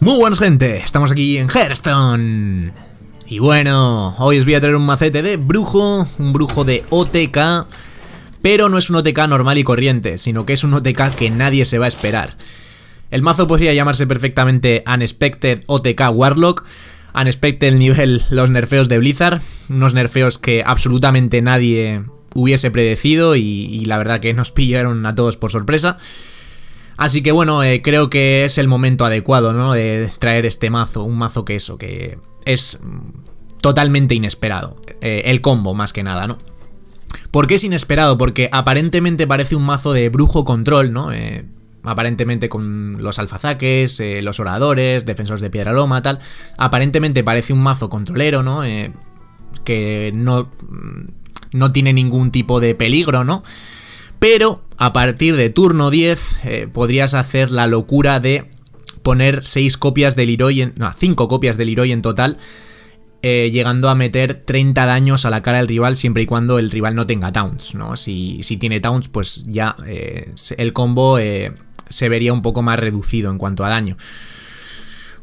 Muy buenas gente, estamos aquí en Hearthstone. Y bueno, hoy os voy a traer un macete de brujo, un brujo de OTK. Pero no es un OTK normal y corriente, sino que es un OTK que nadie se va a esperar. El mazo podría llamarse perfectamente Unexpected OTK Warlock. Unexpected el nivel los nerfeos de Blizzard, unos nerfeos que absolutamente nadie hubiese predecido y la verdad que nos pillaron a todos por sorpresa. Así que bueno, creo que es el momento adecuado, ¿no? De traer este mazo, un mazo que es totalmente inesperado. El combo, más que nada, ¿no? ¿Por qué es inesperado? Porque aparentemente parece un mazo de brujo control, ¿no? Aparentemente con los alfazaques, los oradores, defensores de piedra loma, tal. Aparentemente parece un mazo controlero, ¿no? Que no tiene ningún tipo de peligro, ¿no? Pero a partir de turno 10 podrías hacer la locura de poner 5 copias de Leeroy en total, llegando a meter 30 daños a la cara del rival siempre y cuando el rival no tenga taunts, ¿no? Si tiene taunts, pues ya el combo se vería un poco más reducido en cuanto a daño.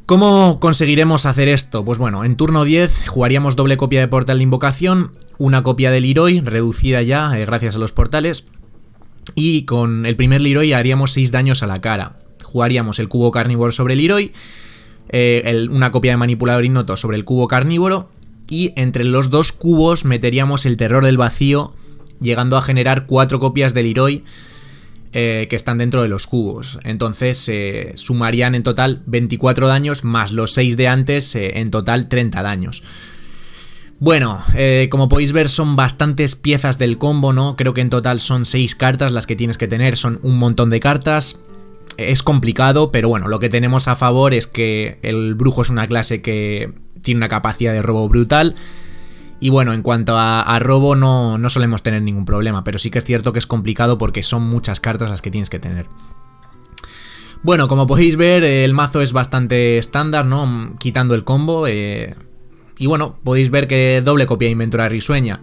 ¿Cómo conseguiremos hacer esto? Pues bueno, en turno 10 jugaríamos doble copia de portal de invocación, una copia de Leeroy, reducida ya gracias a los portales. Y con el primer Leeroy haríamos 6 daños a la cara. Jugaríamos el cubo carnívoro sobre Leeroy, una copia de manipulador ignoto sobre el cubo carnívoro, y entre los dos cubos meteríamos el terror del vacío, llegando a generar 4 copias de Leeroy que están dentro de los cubos. Entonces sumarían en total 24 daños más los 6 de antes, en total 30 daños. Bueno, como podéis ver son bastantes piezas del combo, ¿no? Creo que en total son 6 cartas las que tienes que tener, son un montón de cartas. Es complicado, pero bueno, lo que tenemos a favor es que el brujo es una clase que tiene una capacidad de robo brutal. Y bueno, en cuanto a robo no solemos tener ningún problema, pero sí que es cierto que es complicado porque son muchas cartas las que tienes que tener. Bueno, como podéis ver, el mazo es bastante estándar, ¿no? Quitando el combo, y bueno, podéis ver que doble copia de Inventora Risueña.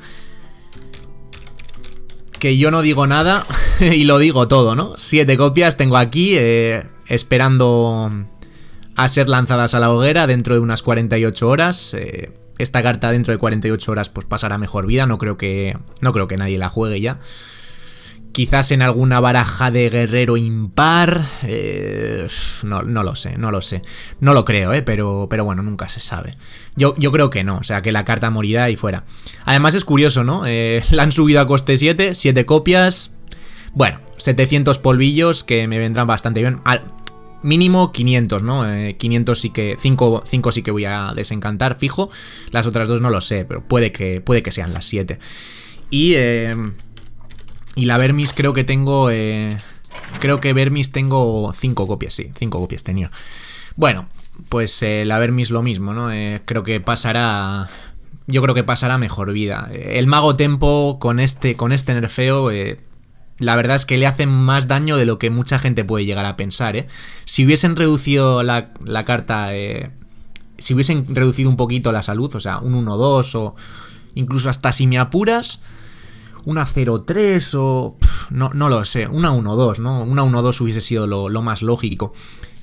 Que yo no digo nada y lo digo todo, ¿no? 7 copias tengo aquí, esperando a ser lanzadas a la hoguera dentro de unas 48 horas. Esta carta dentro de 48 horas pues pasará mejor vida, no creo que nadie la juegue ya. Quizás en alguna baraja de guerrero impar, no lo sé. No lo creo, pero bueno, nunca se sabe. Yo creo que no, o sea, que la carta morirá y fuera. Además es curioso, ¿no? La han subido a coste 7 copias. Bueno, 700 polvillos que me vendrán bastante bien. Al mínimo 500, ¿no? 500 sí que... 5 sí que voy a desencantar, fijo. Las otras 2 no lo sé, pero puede que sean las 7. Y la Vermis creo que tengo... creo que Vermis tengo 5 copias, sí, 5 copias tenía. Bueno, pues la Vermis lo mismo, ¿no? Creo que pasará... Yo creo que pasará mejor vida. El Mago Tempo con este nerfeo... la verdad es que le hacen más daño de lo que mucha gente puede llegar a pensar, Si hubiesen reducido la carta... si hubiesen reducido un poquito la salud, o sea, un 1-2 o... Incluso hasta si me apuras... Una 0-3 o... no lo sé, una 1-2, ¿no? Una 1-2 hubiese sido lo más lógico.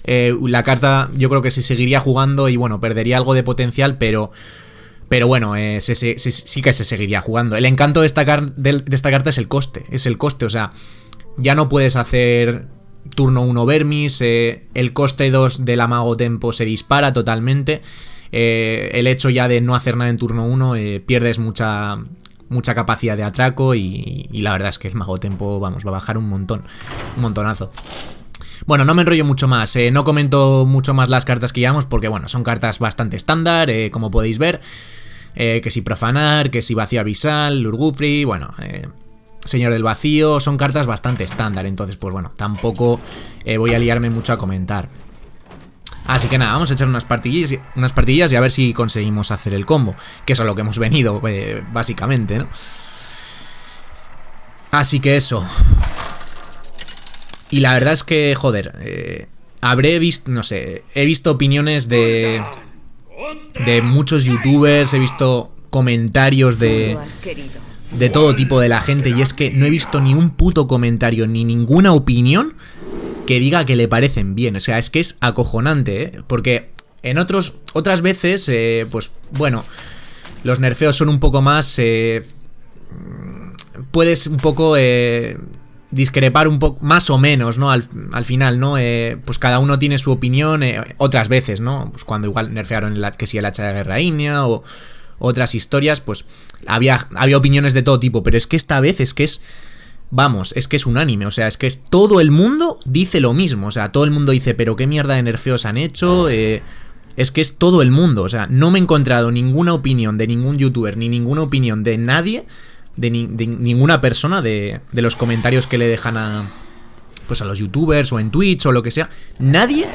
La carta yo creo que se seguiría jugando y bueno, perdería algo de potencial, pero bueno, sí que se seguiría jugando. El encanto de esta carta es el coste, o sea, ya no puedes hacer turno 1 Vermis, el coste 2 del Mago Tempo se dispara totalmente. El hecho ya de no hacer nada en turno 1, pierdes mucha capacidad de atraco y la verdad es que el Mago Tempo, vamos, va a bajar un montonazo. Bueno, no me enrollo mucho más, no comento mucho más las cartas que llevamos porque bueno, son cartas bastante estándar, como podéis ver, que si Profanar, que si Vacío Abisal, Urgufri, bueno, Señor del Vacío, son cartas bastante estándar, entonces pues bueno, tampoco voy a liarme mucho a comentar. Así que nada, vamos a echar unas partidillas y a ver si conseguimos hacer el combo, que es a lo que hemos venido, básicamente, ¿no? Así que eso. Y la verdad es que, joder, habré visto, no sé, he visto opiniones de muchos youtubers, he visto comentarios de todo tipo de la gente, y es que no he visto ni un puto comentario ni ninguna opinión que diga que le parecen bien. O sea, es que es acojonante, ¿eh? Porque en otras veces, pues bueno, los nerfeos son un poco más... puedes un poco discrepar un poco, más o menos, ¿no? Al final, ¿no? Pues cada uno tiene su opinión, otras veces, ¿no? Pues cuando igual nerfearon que si el hacha de guerra ígnea o otras historias, pues había opiniones de todo tipo, pero es que esta vez es que es... Vamos, es que es unánime, o sea, es que todo el mundo dice lo mismo, o sea, todo el mundo dice, pero qué mierda de nerfeos han hecho, es que es todo el mundo, o sea, no me he encontrado ninguna opinión de ningún youtuber, ni ninguna opinión de nadie, de ninguna persona de los comentarios que le dejan a los youtubers o en Twitch o lo que sea, nadie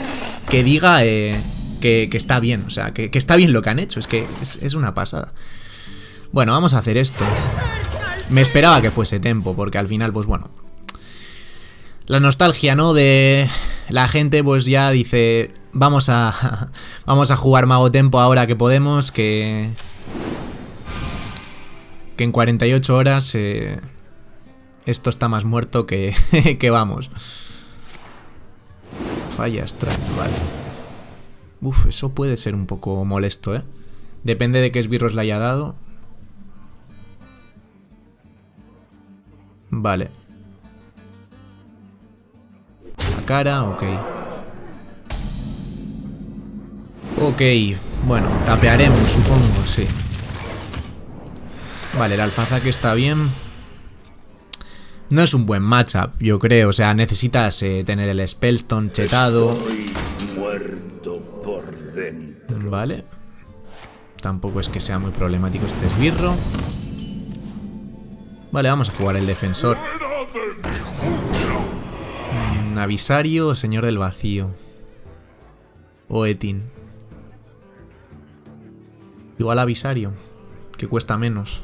que diga que está bien, o sea, que está bien lo que han hecho, es que es una pasada. Bueno, vamos a hacer esto. Me esperaba que fuese Tempo, porque al final, pues bueno, la nostalgia, ¿no? De la gente, pues ya dice, vamos a jugar Mago Tempo ahora que podemos, que en 48 horas esto está más muerto que vamos. Falla strike, vale. Uf, eso puede ser un poco molesto, ¿eh? Depende de qué esbirros le haya dado. Vale. La cara, ok. Ok, bueno, tapearemos, supongo, sí. Vale, el alfazake está bien. No es un buen matchup, yo creo. O sea, necesitas tener el Spellstone chetado. Muerto por dentro. Vale. Tampoco es que sea muy problemático este esbirro. Vale, vamos a jugar el defensor. Avisario o Señor del Vacío. O Etin. Igual Avisario, que cuesta menos.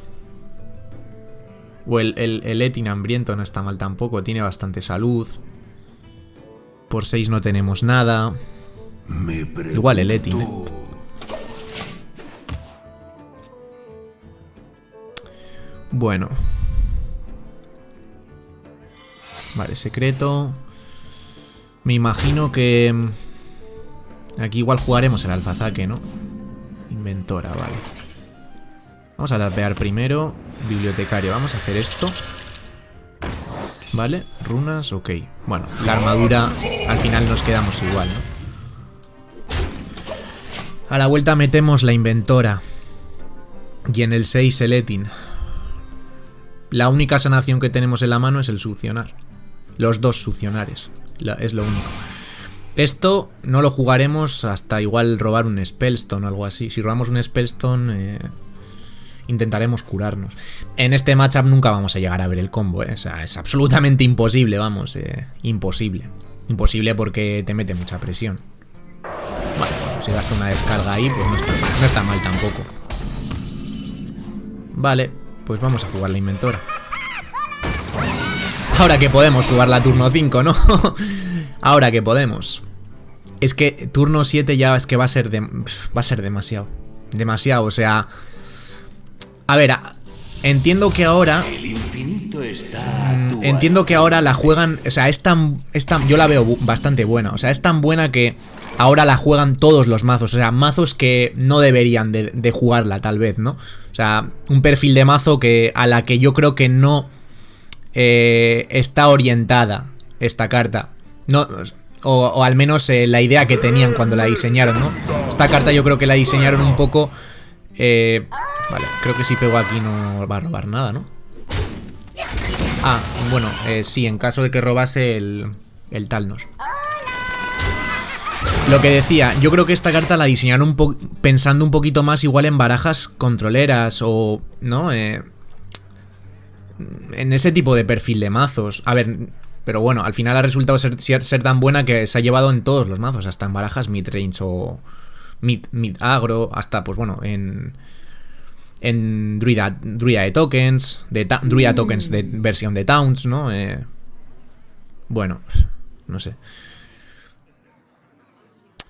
O el Etin hambriento no está mal tampoco. Tiene bastante salud. Por 6 no tenemos nada. Igual el Etin, ¿eh? Bueno. Vale, secreto. Me imagino que aquí igual jugaremos el alfazake, ¿no? Inventora, vale. Vamos a tapear primero. Bibliotecario, vamos a hacer esto. Vale, runas, ok. Bueno, la armadura al final nos quedamos igual, ¿no? A la vuelta metemos la inventora. Y en el 6 el Etin. La única sanación que tenemos en la mano es el succionar. Los dos succionares. Es lo único. Esto no lo jugaremos hasta igual robar un Spellstone o algo así. Si robamos un Spellstone, intentaremos curarnos. En este matchup nunca vamos a llegar a ver el combo, ¿eh? O sea, es absolutamente imposible, vamos. Imposible. Imposible porque te mete mucha presión. Vale, bueno, si gasta una descarga ahí, pues no está mal tampoco. Vale, pues vamos a jugar la inventora. Ahora que podemos jugar la turno 5, ¿no? Ahora que podemos. Es que turno 7 ya es que va a ser demasiado. Demasiado, o sea... A ver, entiendo que ahora... Entiendo que ahora la juegan... O sea, es tan... Yo la veo bastante buena. O sea, es tan buena que ahora la juegan todos los mazos. O sea, mazos que no deberían de jugarla, tal vez, ¿no? O sea, un perfil de mazo a la que yo creo que no... está orientada esta carta. No, o al menos la idea que tenían cuando la diseñaron, ¿no? Esta carta yo creo que la diseñaron un poco... vale, creo que si pego aquí no va a robar nada, ¿no? Ah, bueno, sí, en caso de que robase el Talnos. Lo que decía, yo creo que esta carta la diseñaron pensando un poquito más igual en barajas controleras o... ¿no? En ese tipo de perfil de mazos. A ver, pero bueno, al final ha resultado ser tan buena que se ha llevado en todos los mazos, hasta en barajas midrange o mid agro, hasta pues bueno, en druida de tokens, druida tokens de versión de Towns, ¿no? Bueno, no sé.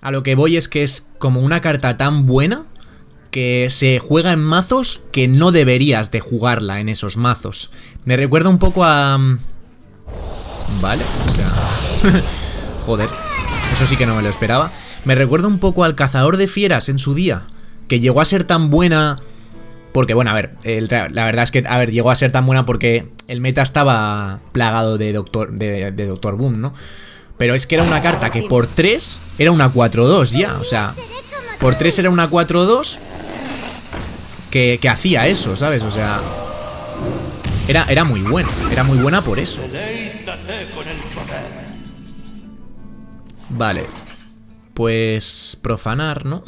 A lo que voy es que es como una carta tan buena que se juega en mazos que no deberías de jugarla en esos mazos. Me recuerda un poco a... Vale, o sea... Joder, eso sí que no me lo esperaba. Me recuerda un poco al cazador de fieras en su día, que llegó a ser tan buena... Porque, bueno, a ver, la verdad es que, a ver, llegó a ser tan buena porque el meta estaba plagado de Doctor Boom, ¿no? Pero es que era una carta que por 3 era una 4-2 ya, o sea, por 3 era una 4-2 que hacía eso, ¿sabes? O sea, era muy buena por eso. Vale, pues profanar, ¿no?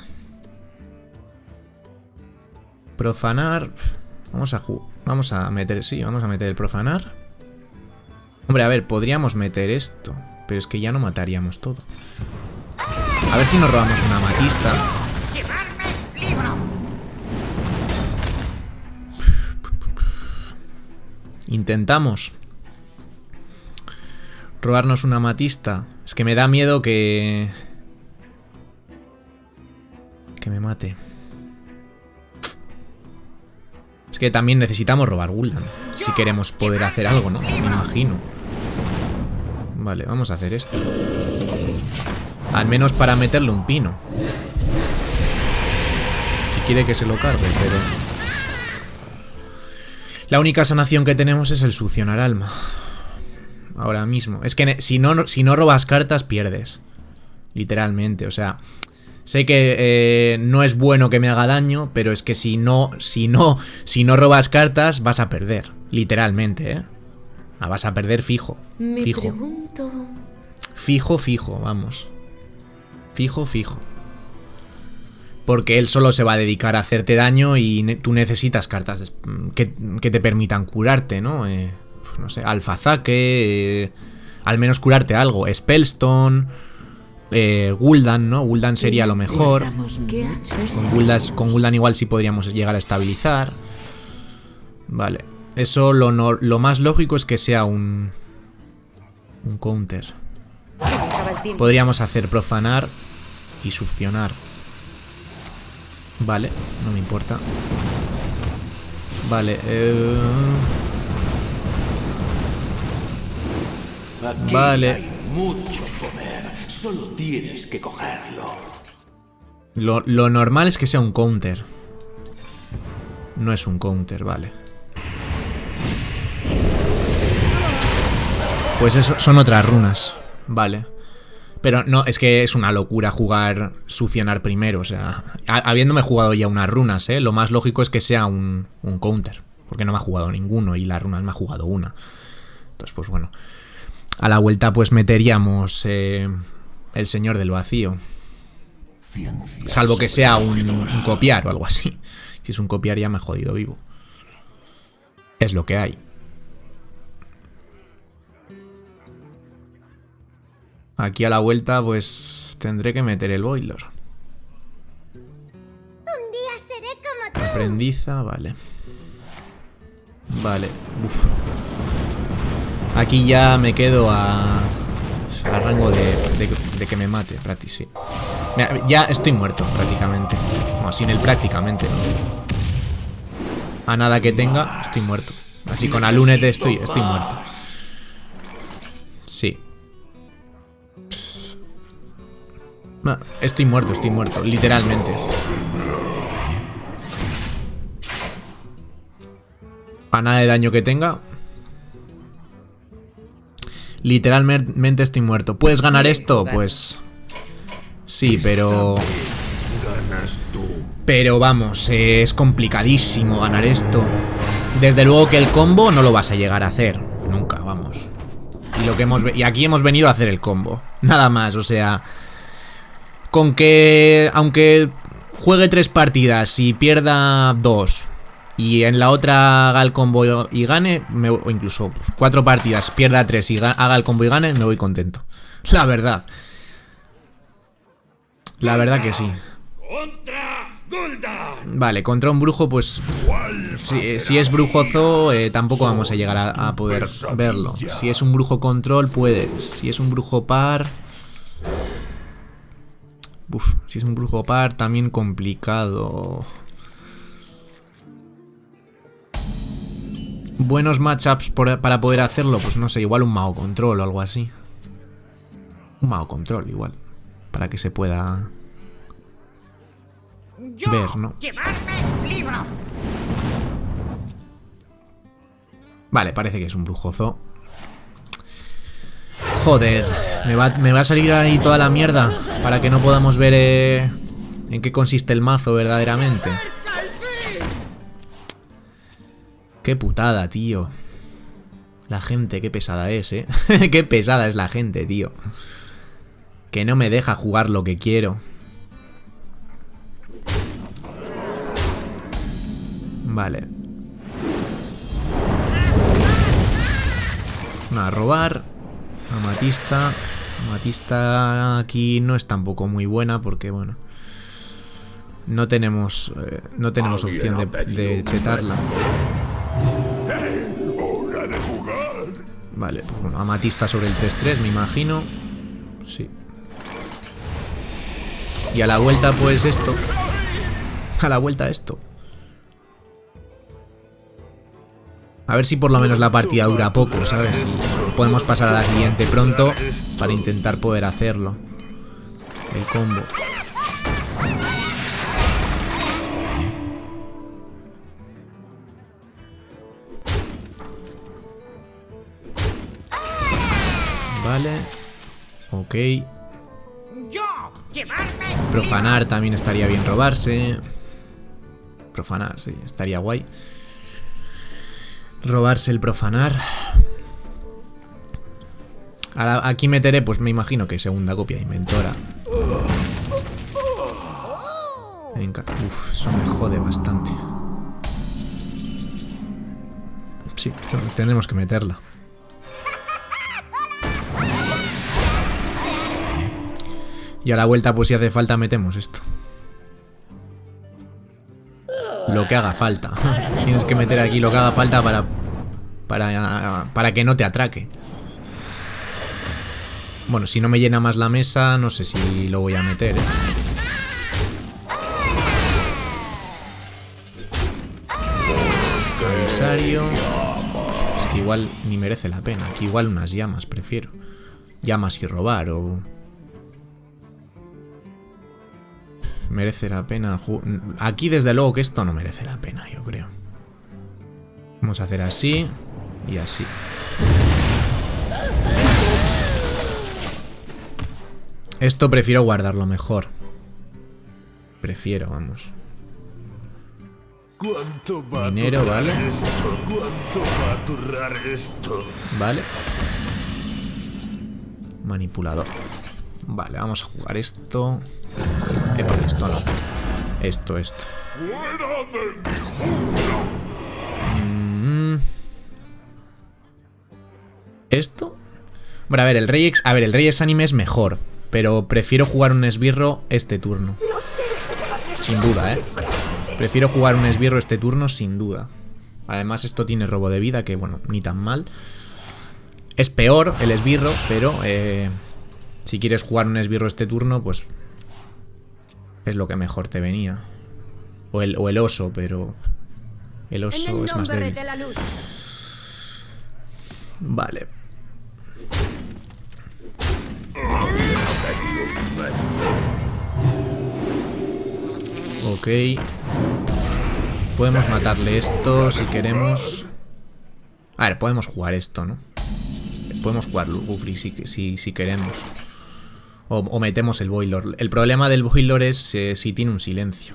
Profanar. Vamos a meter, sí, vamos a meter el profanar. Hombre, a ver, podríamos meter esto, pero es que ya no mataríamos todo. A ver si nos robamos una amatista. Intentamos robarnos una amatista. Es que me da miedo que me mate. Es que también necesitamos robar Gul'dan si queremos poder hacer algo, ¿no? Me imagino. Vale, vamos a hacer esto. Al menos para meterle un pino. Si quiere que se lo cargue, pero... La única sanación que tenemos es el succionar alma. Ahora mismo. Es que si no robas cartas, pierdes. Literalmente, o sea... Sé que no es bueno que me haga daño, pero es que si no robas cartas, vas a perder. Literalmente, ¿eh? Vas a perder fijo. Fijo. Fijo, vamos. Fijo. Porque él solo se va a dedicar a hacerte daño y tú necesitas cartas que te permitan curarte, ¿no? No sé, Alfazaque, al menos curarte algo. Spellstone... Gul'dan, ¿no? Gul'dan sería lo mejor. Con Gul'dan igual sí podríamos llegar a estabilizar. Vale. Eso lo más lógico es que sea un counter. Podríamos hacer profanar y succionar. Vale, no me importa. Vale, vale. Hay mucho poder. Solo tienes que cogerlo. Lo normal es que sea un counter. No es un counter, vale. Pues eso son otras runas. Vale. Pero no, es que es una locura jugar succionar primero. O sea, habiéndome jugado ya unas runas, lo más lógico es que sea un counter. Porque no me ha jugado ninguno y las runas me ha jugado una. Entonces, pues bueno. A la vuelta pues meteríamos el Señor del Vacío. Salvo que sea un copiar o algo así. Si es un copiar ya me he jodido vivo. Es lo que hay. Aquí a la vuelta pues tendré que meter el boiler. Un día seré como tú. Aprendiza, vale. Vale, uff. Aquí ya me quedo a rango de que me mate, prácticamente. Sí. Mira, ya estoy muerto prácticamente. No, sin el prácticamente, ¿no? A nada que tenga, estoy muerto. Así con Alunet estoy muerto. Sí. No, estoy muerto, literalmente. A nada de daño que tenga. Literalmente estoy muerto. ¿Puedes ganar esto? Pues... Sí, pero... Pero vamos, es complicadísimo ganar esto. Desde luego que el combo no lo vas a llegar a hacer. Nunca, vamos. Y aquí hemos venido a hacer el combo. Nada más, o sea... Con que... Aunque juegue 3 partidas y pierda 2... Y en la otra haga el combo y gane, o incluso 4 partidas, pierda 3 y haga el combo y gane, me voy contento. La verdad. La verdad que sí. Vale, contra un brujo, pues... Si es brujozo, tampoco vamos a llegar a poder verlo. Si es un brujo control, puede. Si es un brujo par... Uf, si es un brujo par, también complicado... Buenos matchups para poder hacerlo, pues no sé, igual un mago control o algo así. Un mouse control igual. Para que se pueda ver, ¿no? Llevarme el libro. Vale, parece que es un brujozo. Joder, me va a salir ahí toda la mierda para que no podamos ver en qué consiste el mazo verdaderamente. Qué putada, tío. La gente, qué pesada es, ¿eh? Qué pesada es la gente, tío. Que no me deja jugar lo que quiero. Vale. A robar. Amatista. Amatista aquí no es tampoco muy buena porque, bueno, no tenemos opción de chetarla. Vale, pues bueno, amatista sobre el 3-3, me imagino. Sí. Y a la vuelta, pues esto. A la vuelta esto. A ver si por lo menos la partida dura poco, ¿sabes? Podemos pasar a la siguiente pronto para intentar poder hacerlo. El combo. Vale. Ok. Profanar también estaría bien robarse. Profanar, sí, estaría guay. Robarse el profanar. Ahora, aquí meteré, pues me imagino que segunda copia de inventora. Venga, uff, eso me jode bastante. Sí, tendremos que meterla. Y a la vuelta, pues si hace falta, metemos esto. Lo que haga falta. Tienes que meter aquí lo que haga falta para que no te atraque. Bueno, si no me llena más la mesa, no sé si lo voy a meter, ¿eh? Avisario. Es que igual ni merece la pena. Aquí igual unas llamas, prefiero. Llamas y robar o... Merece la pena. Aquí desde luego que esto no merece la pena, yo creo. Vamos a hacer así y así. Esto prefiero guardarlo mejor. Prefiero, vamos. Dinero, vale. ¿Cuánto va a durar esto? Vale. Manipulador. Vale, vamos a jugar esto. Esto no. Esto. ¿Esto? Bueno, a ver, el Rey Exánime es mejor, pero prefiero jugar un esbirro este turno. Sin duda, ¿eh? Prefiero jugar un esbirro este turno, sin duda. Además, esto tiene robo de vida, que bueno, ni tan mal. Es peor el esbirro, pero si quieres jugar un esbirro este turno, pues es lo que mejor te venía. O el oso, pero el oso es más débil. Vale. Ok. Podemos matarle esto si queremos. A ver, podemos jugar esto, ¿no? Podemos jugar Lugufri si queremos. O metemos el Boilor. El problema del Boilor es si tiene un silencio.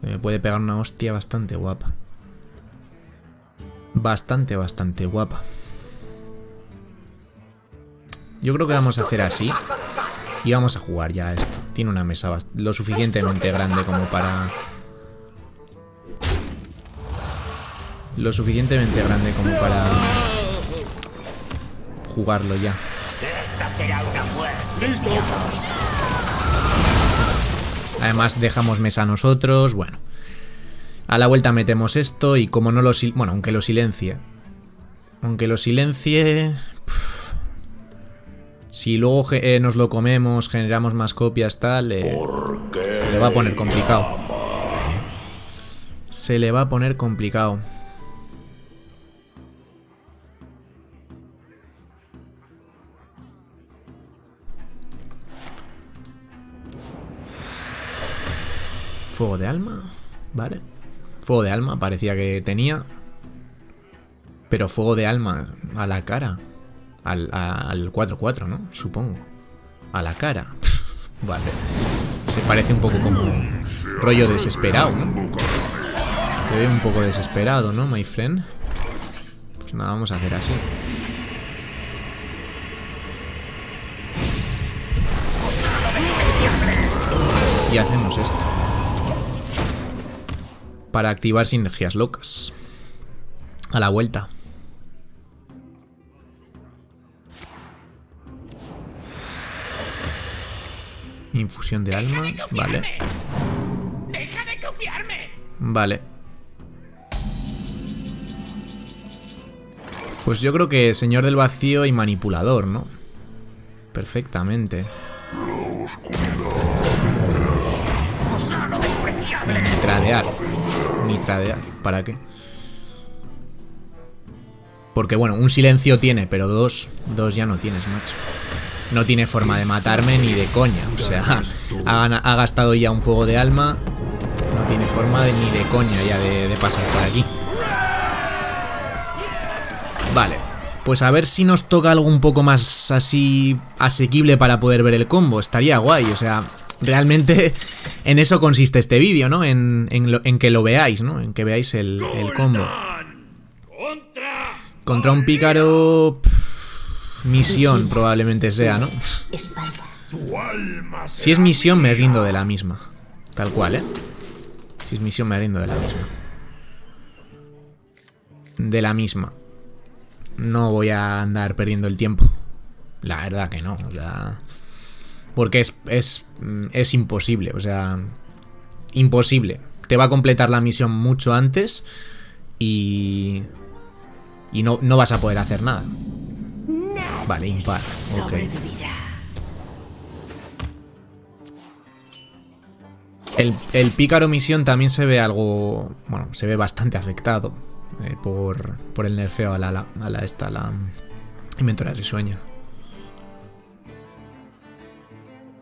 Me puede pegar una hostia bastante guapa. Bastante guapa. Yo creo que vamos a hacer así. Y vamos a jugar ya esto. Tiene una mesa lo suficientemente grande como para... Lo suficientemente grande como para... jugarlo ya. Esta será una muerte. Además dejamos mesa a nosotros. Bueno. A la vuelta metemos esto y como no lo... Bueno, aunque lo silencie. Si luego nos lo comemos, generamos más copias, tal... se le va a poner complicado. Se le va a poner complicado. Fuego de alma. Vale. Fuego de alma parecía que tenía. Pero fuego de alma a la cara. Al 4-4, ¿no? Supongo. A la cara. Vale. Se parece un poco como rollo desesperado, ¿no? Te veo un poco desesperado, ¿no, my friend? Pues nada, vamos a hacer así. Y hacemos esto. Para activar sinergias locas. A la vuelta. Infusión de almas, vale. ¡Deja de copiarme! Vale. Pues yo creo que Señor del Vacío y Manipulador, ¿no? Perfectamente. Nitradear. Nitradear, ¿para qué? Porque bueno, un silencio tiene, pero dos ya no tienes, macho. No tiene forma de matarme ni de coña. O sea, ha gastado ya un fuego de alma. No tiene forma ni de coña ya de pasar por aquí. Vale. Pues a ver si nos toca algo un poco más así asequible para poder ver el combo. Estaría guay, o sea, realmente en eso consiste este vídeo, ¿no? En que lo veáis, ¿no? En que veáis el combo. Contra un pícaro... Misión probablemente sea, ¿no? Si es misión me rindo de la misma. Tal cual, ¿eh? Si es misión me rindo de la misma. De la misma. No voy a andar perdiendo el tiempo. La verdad que no, o sea... Porque es imposible, o sea... Imposible. Te va a completar la misión mucho antes y no vas a poder hacer nada. Vale, impar. Ok. El pícaro misión también se ve algo... Bueno, se ve bastante afectado por el nerfeo a la inventora risueña.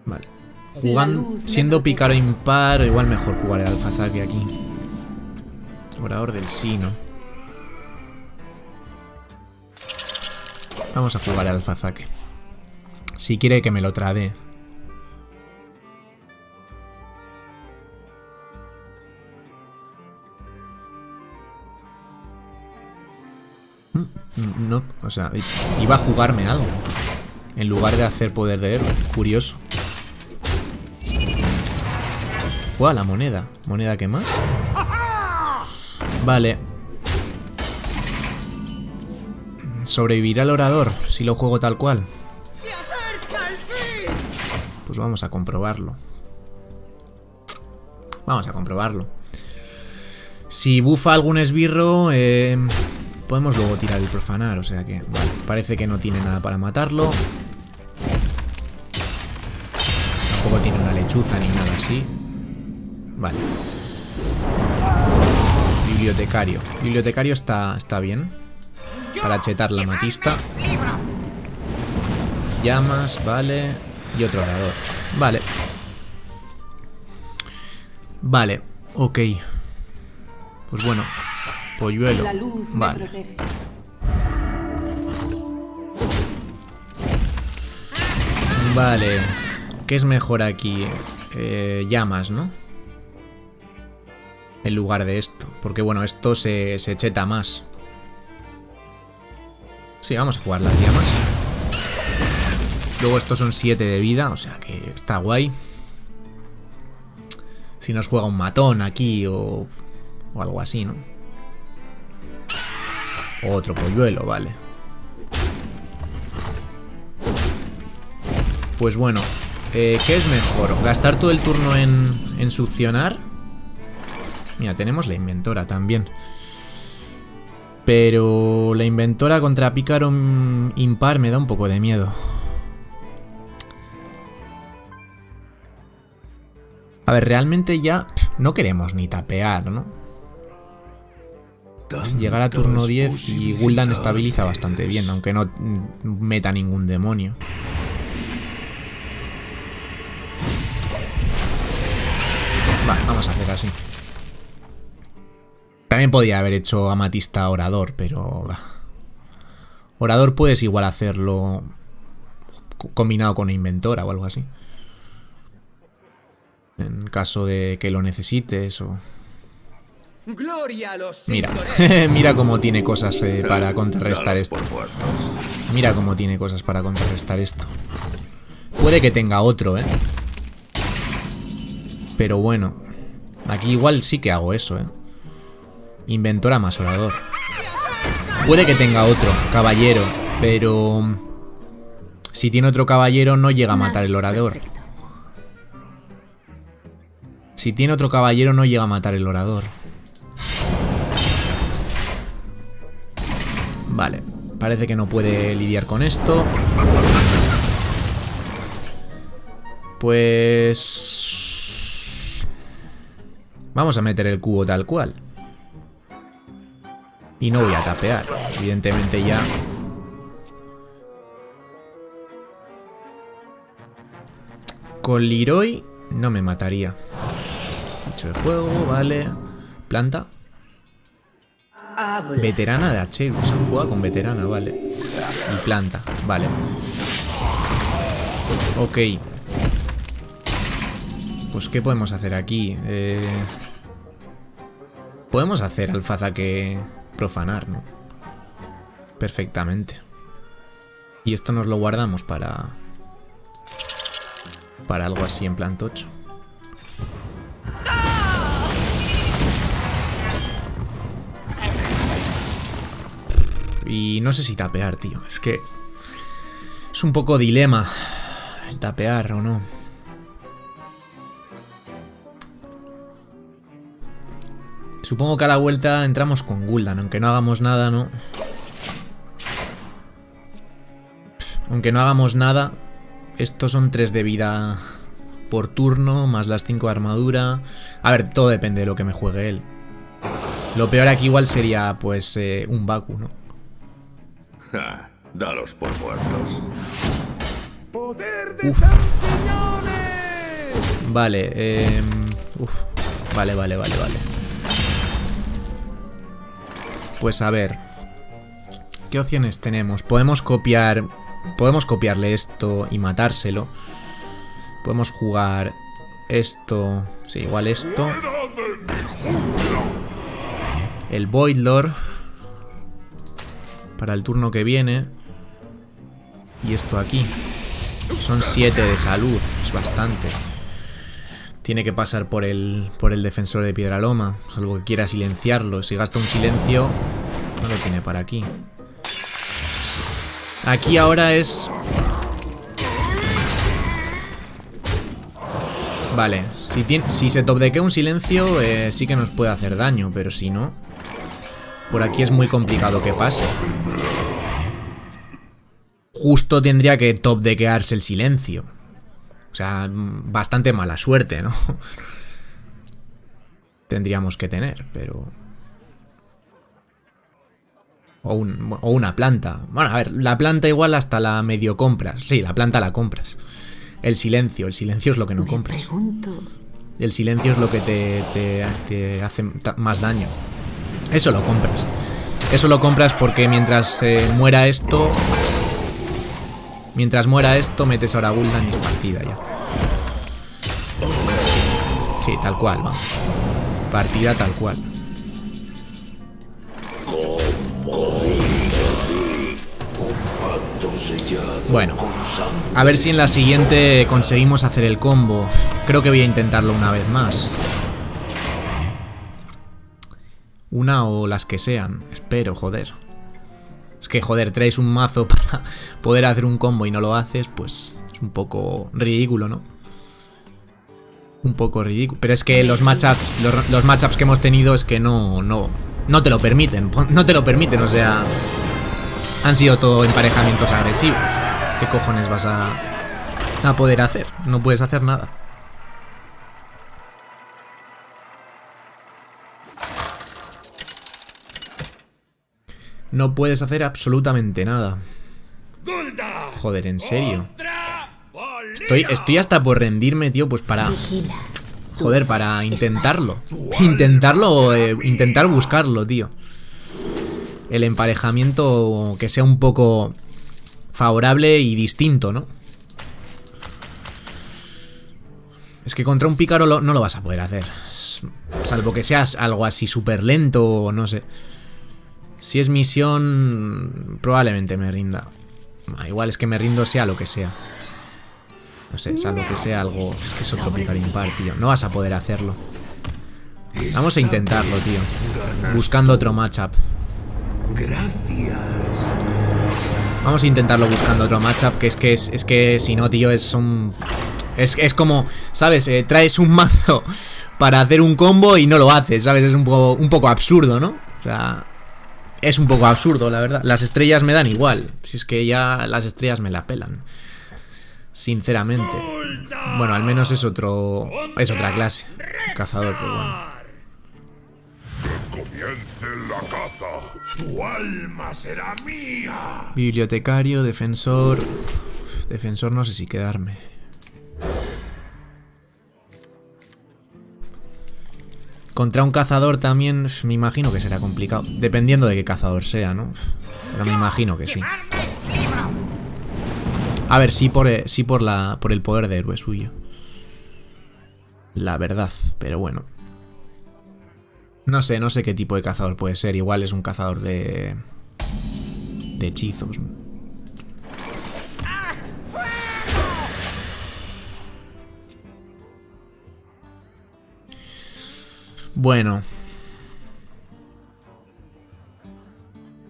Vale. Siendo pícaro impar, igual mejor jugar el alfazaki aquí. Orador del sí, ¿no? Vamos a jugar al alfazaki. Si quiere que me lo trade. No, o sea, iba a jugarme algo en lugar de hacer poder de héroe. Curioso. Juega la moneda. ¿Moneda qué más? Vale. ¿Sobrevivirá el orador si lo juego tal cual? Pues vamos a comprobarlo. Vamos a comprobarlo. Si bufa algún esbirro, podemos luego tirar el profanar, o sea que... Vale, parece que no tiene nada para matarlo. Tampoco tiene una lechuza ni nada así. Vale. Bibliotecario. Bibliotecario está bien. Para chetar la matista. Llamas, vale. Y otro orador. Vale. Vale, ok. Pues bueno. Polluelo. Vale. Vale. ¿Qué es mejor aquí? Llamas, ¿no? En lugar de esto. Porque bueno, esto se cheta más. Sí, vamos a jugar las llamas. Luego estos son 7 de vida, o sea que está guay. Si nos juega un matón aquí o algo así, ¿no? Otro polluelo, vale. Pues bueno, ¿qué es mejor? ¿Gastar todo el turno en succionar? Mira, tenemos la inventora también. Pero la inventora contra pícaro impar me da un poco de miedo. A ver, realmente ya no queremos ni tapear, ¿no? Llegar a turno 10 y Gul'dan estabiliza bastante bien, aunque no meta ningún demonio. Vale, vamos a hacer así. También podía haber hecho amatista orador, pero... Orador puedes igual hacerlo combinado con inventora o algo así. En caso de que lo necesites o... Gloria a los Mira, señores. mira cómo tiene cosas para contrarrestar esto. Dalos por muertos. Mira cómo tiene cosas para contrarrestar esto. Puede que tenga otro, ¿eh? Pero bueno, aquí igual sí que hago eso, ¿eh? Inventora más orador. Puede que tenga otro, caballero, pero... Si tiene otro caballero no llega a matar el orador. Si tiene otro caballero no llega a matar el orador. Vale, parece que no puede lidiar con esto. Pues... Vamos a meter el cubo tal cual. Y no voy a tapear. Evidentemente ya... Con Leroy no me mataría. Hecho de fuego, vale. Planta. Veterana de Acherus. Han jugado con veterana, vale. Y planta, vale. Ok. Pues ¿qué podemos hacer aquí? Podemos hacer alfazaque profanar, ¿no? Perfectamente. Y esto nos lo guardamos para algo así en plan tocho. Y no sé si tapear, tío. Es que es un poco dilema el tapear o no. Supongo que a la vuelta entramos con Gul'dan, aunque no hagamos nada, ¿no? Aunque no hagamos nada, estos son 3 de vida por turno, más las 5 de armadura. A ver, todo depende de lo que me juegue él. Lo peor aquí igual sería, pues, un Baku, ¿no? Ja, dalos por muertos. ¡Poder de Uf. champiñones! Vale, vale. Pues a ver. ¿Qué opciones tenemos? Podemos copiarle esto y matárselo. Podemos jugar esto. Sí, igual esto. El Void Lord para el turno que viene. Y esto aquí. Son 7 de salud. Es bastante. Tiene que pasar por el defensor de Piedraloma. Salvo que quiera silenciarlo. Si gasta un silencio, no lo tiene para aquí. Aquí ahora es... Vale, si se topdequea un silencio, sí que nos puede hacer daño. Pero si no, por aquí es muy complicado que pase. Justo tendría que topdequearse el silencio. O sea, bastante mala suerte, ¿no? Tendríamos que tener, pero... O una planta. Bueno, a ver, la planta igual hasta la medio compras. Sí, la planta la compras. El silencio es lo que no compras. El silencio es lo que te hace más daño. Eso lo compras. Eso lo compras porque mientras muera esto... Mientras muera esto, metes ahora a Gul'dan y es partida ya. Sí, tal cual, vamos. Partida tal cual. Bueno, a ver si en la siguiente conseguimos hacer el combo. Creo que voy a intentarlo una vez más. Una o las que sean. Espero, joder. Es que, joder, traes un mazo para poder hacer un combo y no lo haces, pues es un poco ridículo, ¿no? Un poco ridículo. Pero es que los matchups que hemos tenido es que no te lo permiten. No te lo permiten, o sea... Han sido todo emparejamientos agresivos. ¿Qué cojones vas a poder hacer? No puedes hacer nada. No puedes hacer absolutamente nada. Joder, en serio. Estoy hasta por rendirme, tío, pues para... Joder, para intentarlo. Intentarlo, intentar buscarlo, tío. El emparejamiento que sea un poco favorable y distinto, ¿no? Es que contra un pícaro no lo vas a poder hacer. Salvo que seas algo así súper lento o no sé. Si es misión, probablemente me rinda. Igual es que me rindo sea lo que sea. No sé, salvo que sea algo... Es que es otro pícaro impar, tío. No vas a poder hacerlo. Vamos a intentarlo, tío. Buscando otro matchup. Gracias. Vamos a intentarlo buscando otro matchup. Que es que si no, tío, es como, ¿sabes? Traes un mazo para hacer un combo y no lo haces, ¿sabes? Es un poco absurdo, ¿no? O sea, es un poco absurdo, la verdad. Las estrellas me dan igual. Si es que ya las estrellas me la pelan. Sinceramente. Bueno, al menos es otra clase. Cazador, pero bueno. Comience la caza. Tu alma será mía. Bibliotecario, defensor. Defensor no sé si quedarme. Contra un cazador también me imagino que será complicado. Dependiendo de qué cazador sea, ¿no? Pero me imagino que sí. A ver, sí por el poder de héroe suyo. La verdad, pero bueno. No sé qué tipo de cazador puede ser. Igual es un cazador de hechizos. Bueno.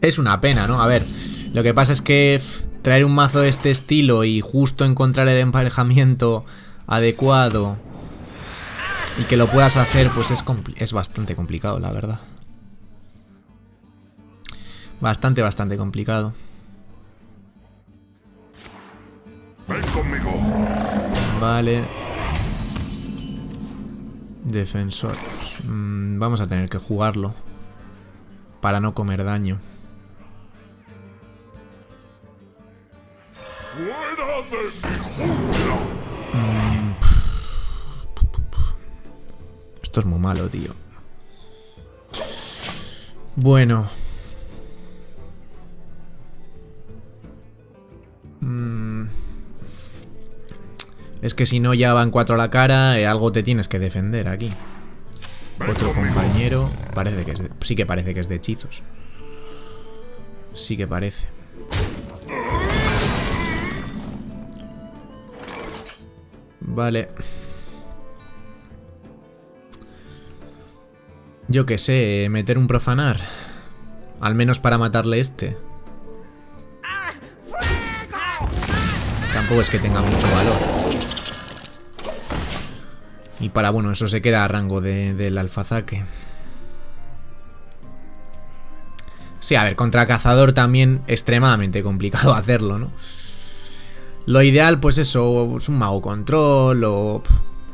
Es una pena, ¿no? A ver, lo que pasa es que traer un mazo de este estilo y justo encontrar el emparejamiento adecuado y que lo puedas hacer, pues es bastante complicado, la verdad. Bastante complicado. Ven conmigo. Vale. Defensor. Vamos a tener que jugarlo para no comer daño. Fuera de mi jungla. Esto es muy malo, tío. Bueno. Es que si no ya van 4 a la cara, algo te tienes que defender aquí. Otro compañero. Parece que es de... Sí que parece que es de hechizos. Sí que parece. Vale. Yo qué sé, meter un profanar. Al menos para matarle este. Tampoco es que tenga mucho valor. Y para, bueno, eso se queda a rango del alfazaque. Sí, a ver, contra cazador también extremadamente complicado hacerlo, ¿no? Lo ideal, pues eso, es un mago control o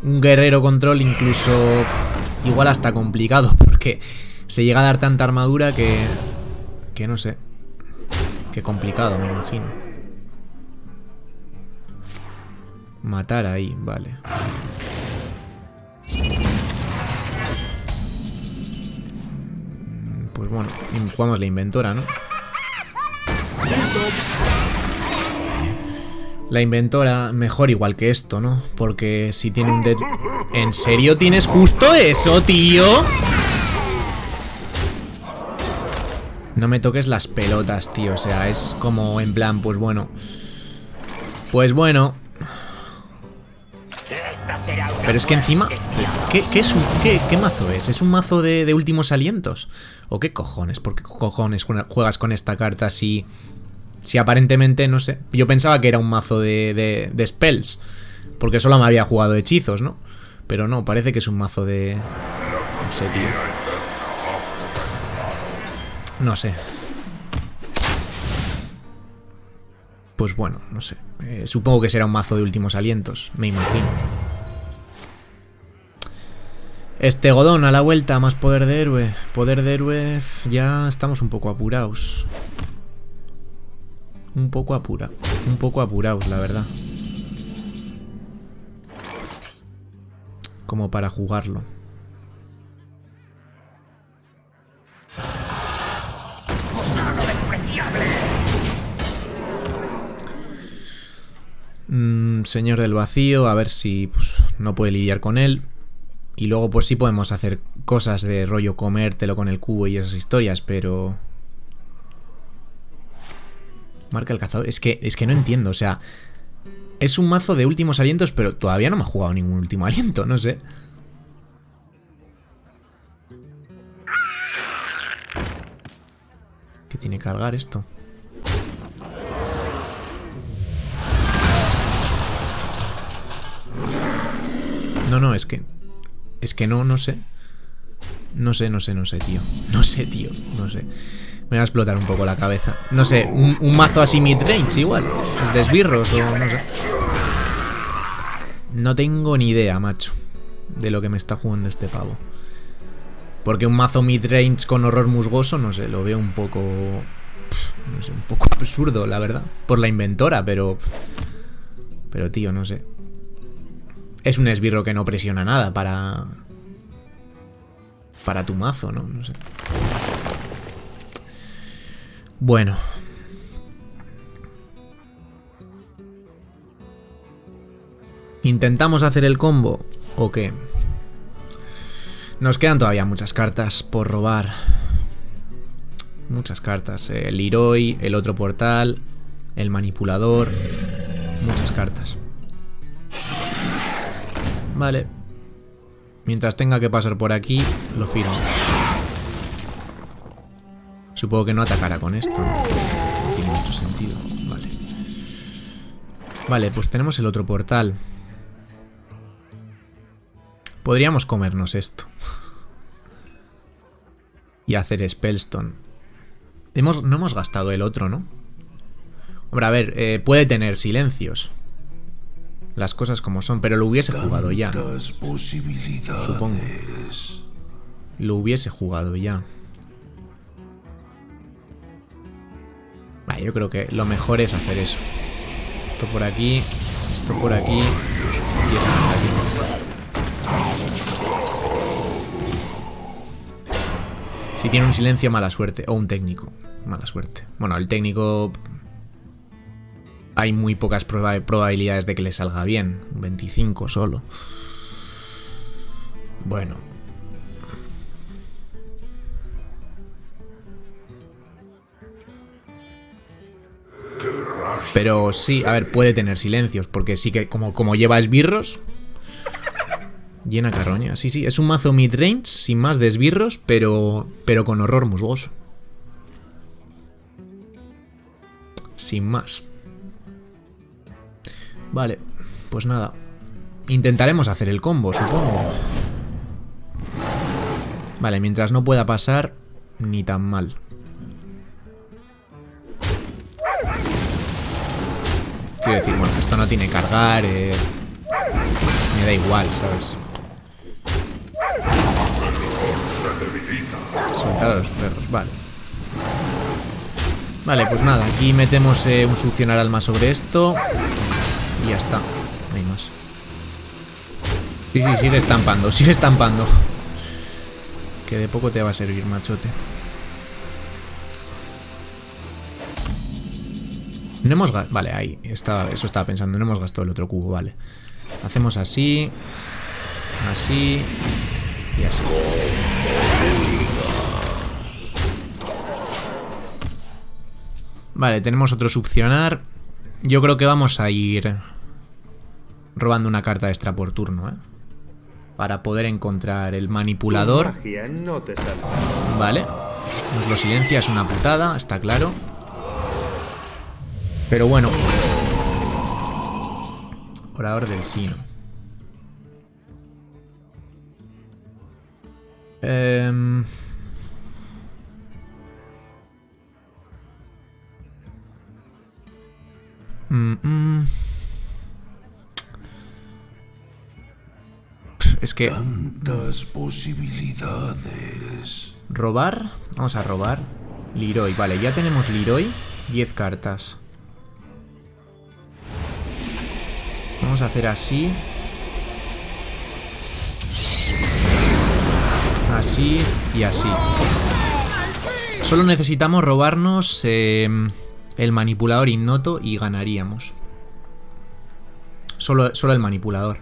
un guerrero control, incluso igual hasta complicado, porque se llega a dar tanta armadura que no sé. Qué complicado, me imagino. Matar ahí, vale. Pues bueno, jugamos la inventora, ¿no? La inventora, mejor igual que esto, ¿no? Porque si tiene un dead... ¿En serio tienes justo eso, tío? No me toques las pelotas, tío. O sea, es como en plan, pues bueno. Pues bueno. Pero es que encima... ¿Qué mazo es? ¿Es un mazo de últimos alientos? ¿O qué cojones? ¿Por qué cojones juegas con esta carta si aparentemente, no sé? Yo pensaba que era un mazo de spells, porque solo me había jugado hechizos, ¿no? Pero no, parece que es un mazo de... No sé, tío. No sé. Pues bueno, no sé. Supongo que será un mazo de últimos alientos, me imagino. Este Godón a la vuelta, más poder de héroe. Poder de héroe, ya estamos un poco apurados. Un poco apurados, la verdad. como para jugarlo. Señor del vacío, a ver si pues, no puede lidiar con él. Y luego pues sí podemos hacer cosas de rollo comértelo con el cubo y esas historias, pero... Marca el cazador. Es que no entiendo, o sea... Es un mazo de últimos alientos, pero todavía no me ha jugado ningún último aliento, no sé. ¿Qué tiene que cargar esto? No, es que no sé. No sé, tío. No sé. Me va a explotar un poco la cabeza. No sé, un mazo así midrange igual. Es de esbirros o no sé. No tengo ni idea, macho, de lo que me está jugando este pavo. Porque un mazo midrange con horror musgoso, no sé, lo veo un poco... no sé, un poco absurdo, la verdad. Por la inventora, pero... Pero, tío, no sé. Es un esbirro que no presiona nada para tu mazo, ¿no? No sé. Bueno. ¿Intentamos hacer el combo o qué? Nos quedan todavía muchas cartas por robar. Muchas cartas. El Leroy, el otro portal, el manipulador. Muchas cartas. Vale. Mientras tenga que pasar por aquí, lo firmo. Supongo que no atacará con esto, ¿no? No tiene mucho sentido. Vale. Vale, pues tenemos el otro portal. Podríamos comernos esto. Y hacer Spellstone. No hemos gastado el otro, ¿no? Hombre, a ver, puede tener silencios. Las cosas como son, pero lo hubiese jugado ya, ¿no? Supongo. Lo hubiese jugado ya. Vale, yo creo que lo mejor es hacer eso. Esto por aquí, esto por aquí y esto por aquí. Si tiene un silencio, mala suerte. O un técnico, mala suerte. Bueno, el técnico... Hay muy pocas probabilidades de que le salga bien. 25 solo. Bueno. Pero sí, a ver, puede tener silencios. Porque sí que como lleva esbirros... Llena carroña. Sí, es un mazo midrange, sin más de esbirros, pero con horror musgoso. Sin más. Vale, pues nada. Intentaremos hacer el combo, supongo. Vale, mientras no pueda pasar, ni tan mal. Quiero decir, bueno, esto no tiene cargar. Me da igual, ¿sabes? Soltar a los perros, vale. Vale, pues nada, aquí metemos un succionar alma sobre esto. Y ya está, no hay más. Sí, sigue estampando. Que de poco te va a servir, machote. No hemos gastado... Vale, ahí, eso estaba pensando. No hemos gastado el otro cubo, vale. Hacemos así. Así. Y así. Vale, tenemos otro succionar. Yo creo que vamos a ir robando una carta extra por turno, ¿eh? Para poder encontrar el manipulador. Vale. Nos lo silencia, es una putada, está claro. Pero bueno. Orador del Sino. Es que... Tantas posibilidades. ¿Robar? Vamos a robar. Leroy, vale, ya tenemos Leroy. 10 cartas. Vamos a hacer así. así y así. Solo necesitamos robarnos el manipulador ignoto y ganaríamos. Solo el manipulador.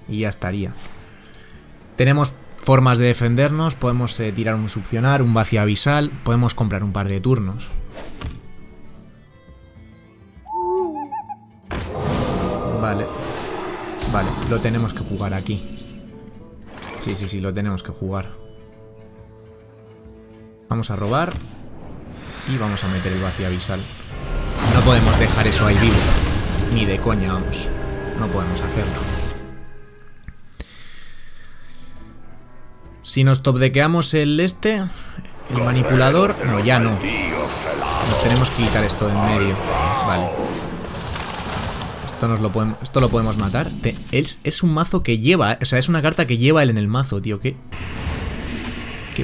Y ya estaría. Tenemos formas de defendernos. Podemos tirar un succionar, un vacío abisal. Podemos comprar un par de turnos. Vale. Vale, lo tenemos que jugar aquí. Sí, lo tenemos que jugar. Vamos a robar. Y vamos a meter el vacío abisal. No podemos dejar eso ahí vivo. Ni de coña, vamos. No podemos hacerlo. Si nos topdequeamos el manipulador... No, ya no. Nos tenemos que quitar esto de en medio. Vale. Esto lo podemos matar. Es un mazo que lleva... O sea, es una carta que lleva él en el mazo, tío. ¿Qué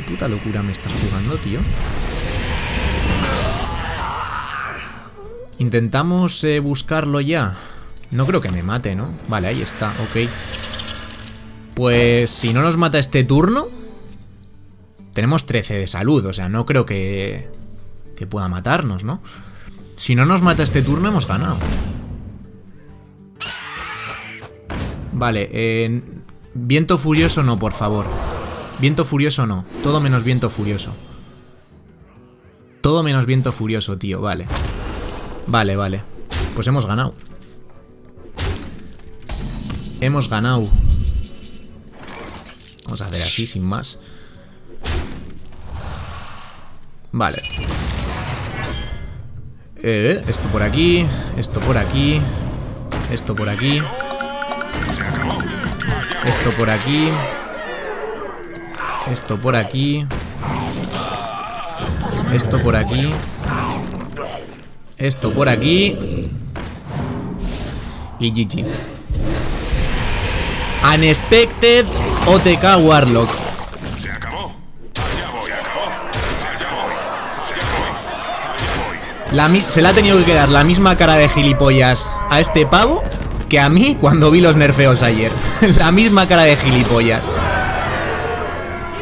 puta locura me estás jugando, tío? Intentamos buscarlo ya. No creo que me mate, ¿no? Vale, ahí está, ok. Pues si no nos mata este turno... Tenemos 13 de salud, o sea, no creo que pueda matarnos, ¿no? Si no nos mata este turno, hemos ganado. Vale, viento furioso no, por favor. Viento furioso no. Todo menos viento furioso. Todo menos viento furioso, tío, vale. Vale. Pues hemos ganado. Hemos ganado. Vamos a hacer así, sin más. Vale. Esto por aquí. Esto por aquí. Esto por aquí. Esto por aquí. Esto por aquí. Esto por aquí. Esto por aquí. Y GG. Unexpected OTK Warlock. Se acabó. Ya voy. Se le ha tenido que quedar la misma cara de gilipollas a este pavo que a mí cuando vi los nerfeos ayer. La misma cara de gilipollas.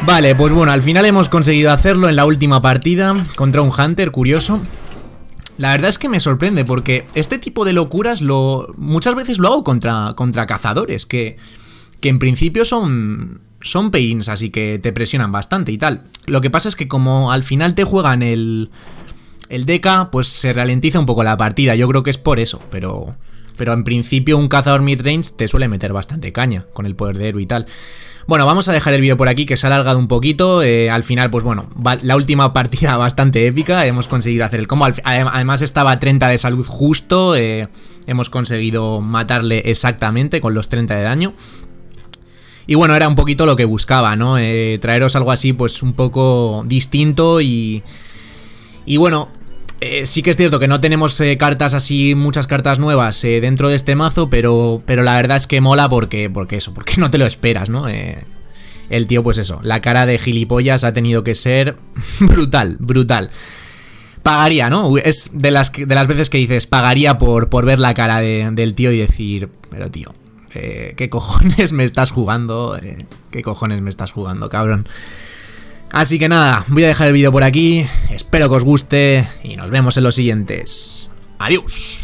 Vale, pues bueno, al final hemos conseguido hacerlo en la última partida contra un Hunter, curioso. La verdad es que me sorprende porque este tipo de locuras muchas veces lo hago contra cazadores que en principio son pay-ins, así que te presionan bastante y tal. Lo que pasa es que como al final te juegan el DK, pues se ralentiza un poco la partida. Yo creo que es por eso, pero en principio un cazador midrange te suele meter bastante caña con el poder de héroe y tal. Bueno, vamos a dejar el vídeo por aquí, que se ha alargado un poquito. Al final, pues bueno, la última partida bastante épica. Hemos conseguido hacer el combo. Además estaba a 30 de salud justo. Hemos conseguido matarle exactamente con los 30 de daño. Y bueno, era un poquito lo que buscaba, ¿no? Traeros algo así, pues un poco distinto y bueno... sí que es cierto que no tenemos cartas así, muchas cartas nuevas dentro de este mazo, pero la verdad es que mola porque no te lo esperas, ¿no? El tío, pues eso, la cara de gilipollas ha tenido que ser brutal. Pagaría, ¿no? Es de las veces que dices, pagaría por ver la cara del tío y decir, pero tío, ¿qué cojones me estás jugando? ¿Qué cojones me estás jugando, cabrón? Así que nada, voy a dejar el vídeo por aquí, espero que os guste y nos vemos en los siguientes. ¡Adiós!